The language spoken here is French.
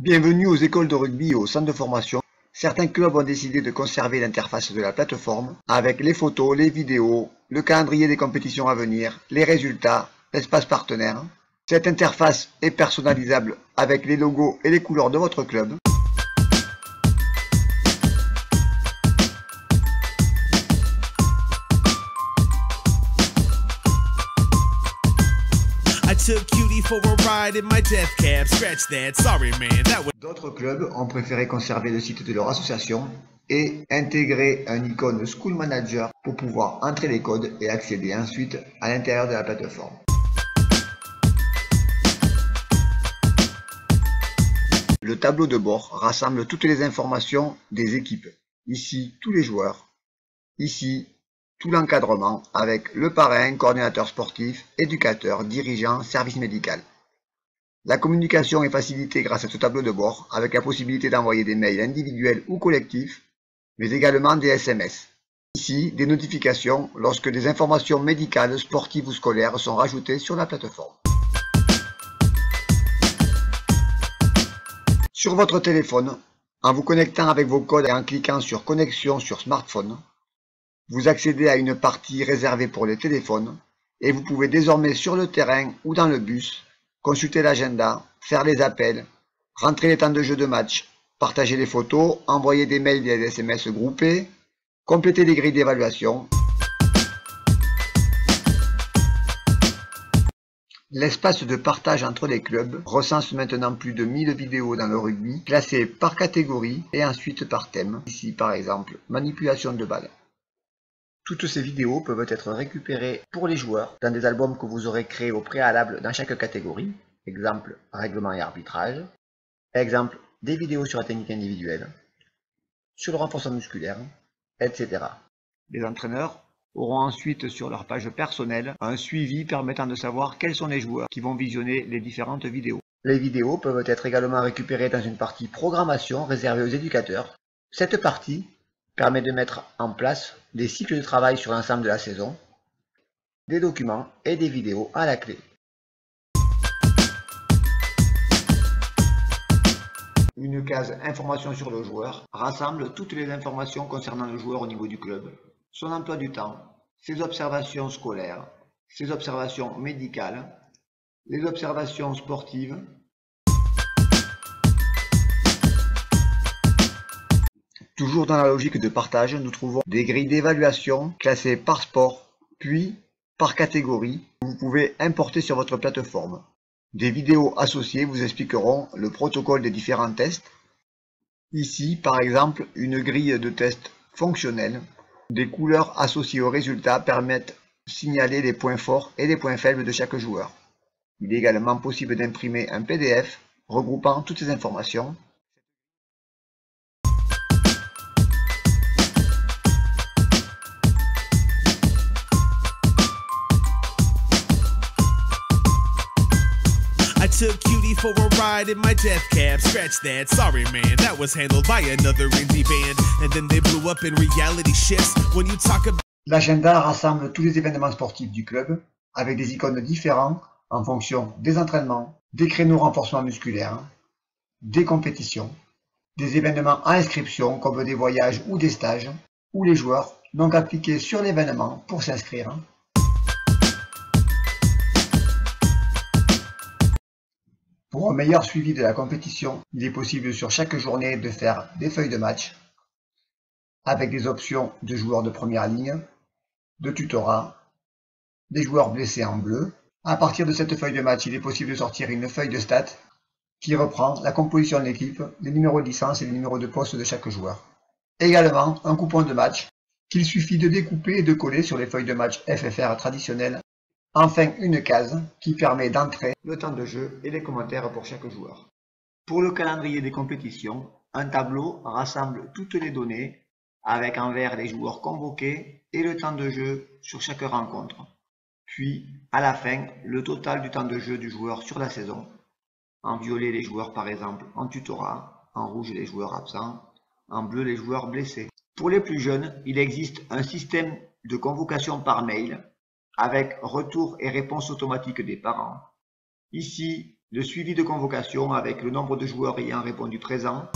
Bienvenue aux écoles de rugby et aux centres de formation. Certains clubs ont décidé de conserver l'interface de la plateforme avec les photos, les vidéos, le calendrier des compétitions à venir, les résultats, l'espace partenaire. Cette interface est personnalisable avec les logos et les couleurs de votre club. D'autres clubs ont préféré conserver le site de leur association et intégrer un icône School Manager pour pouvoir entrer les codes et accéder ensuite à l'intérieur de la plateforme. Le tableau de bord rassemble toutes les informations des équipes. Ici, tous les joueurs. Ici, tout l'encadrement avec le parrain, coordinateur sportif, éducateur, dirigeant, service médical. La communication est facilitée grâce à ce tableau de bord avec la possibilité d'envoyer des mails individuels ou collectifs, mais également des SMS. Ici, des notifications lorsque des informations médicales, sportives ou scolaires sont rajoutées sur la plateforme. Sur votre téléphone, en vous connectant avec vos codes et en cliquant sur Connexion sur smartphone, vous accédez à une partie réservée pour les téléphones et vous pouvez désormais sur le terrain ou dans le bus consulter l'agenda, faire les appels, rentrer les temps de jeu de match, partager les photos, envoyer des mails et des SMS groupés, compléter les grilles d'évaluation. L'espace de partage entre les clubs recense maintenant plus de 1000 vidéos dans le rugby, classées par catégorie et ensuite par thème. Ici par exemple, manipulation de balles. Toutes ces vidéos peuvent être récupérées pour les joueurs dans des albums que vous aurez créés au préalable dans chaque catégorie. Exemple, règlement et arbitrage. Exemple, des vidéos sur la technique individuelle, sur le renforcement musculaire, etc. Les entraîneurs auront ensuite sur leur page personnelle un suivi permettant de savoir quels sont les joueurs qui vont visionner les différentes vidéos. Les vidéos peuvent être également récupérées dans une partie programmation réservée aux éducateurs. Cette partie permet de mettre en place des cycles de travail sur l'ensemble de la saison, des documents et des vidéos à la clé. Une case information sur le joueur rassemble toutes les informations concernant le joueur au niveau du club, son emploi du temps, ses observations scolaires, ses observations médicales, les observations sportives, toujours dans la logique de partage, nous trouvons des grilles d'évaluation classées par sport, puis par catégorie, que vous pouvez importer sur votre plateforme. Des vidéos associées vous expliqueront le protocole des différents tests. Ici, par exemple, une grille de tests fonctionnelle. Des couleurs associées aux résultats permettent de signaler les points forts et les points faibles de chaque joueur. Il est également possible d'imprimer un PDF regroupant toutes ces informations. Took Cutie for a ride in my death cab. Scratch that, sorry man, that was handled by another indie band. And then they blew up in reality shifts when you talk about. L'agenda rassemble tous les événements sportifs du club avec des icônes différents en fonction des entraînements, des créneaux renforcement musculaire, des compétitions, des événements à inscription comme des voyages ou des stages, où les joueurs n'ont qu'à cliquer sur l'événement pour s'inscrire. Pour un meilleur suivi de la compétition, il est possible sur chaque journée de faire des feuilles de match avec des options de joueurs de première ligne, de tutorat, des joueurs blessés en bleu. À partir de cette feuille de match, il est possible de sortir une feuille de stats qui reprend la composition de l'équipe, les numéros de licence et les numéros de poste de chaque joueur. Également un coupon de match qu'il suffit de découper et de coller sur les feuilles de match FFR traditionnelles. Enfin, une case qui permet d'entrer le temps de jeu et les commentaires pour chaque joueur. Pour le calendrier des compétitions, un tableau rassemble toutes les données avec en vert les joueurs convoqués et le temps de jeu sur chaque rencontre. Puis, à la fin, le total du temps de jeu du joueur sur la saison. En violet, les joueurs par exemple en tutorat, en rouge, les joueurs absents, en bleu, les joueurs blessés. Pour les plus jeunes, il existe un système de convocation par mail avec retour et réponse automatique des parents. Ici, Le suivi de convocation avec le nombre de joueurs ayant répondu présent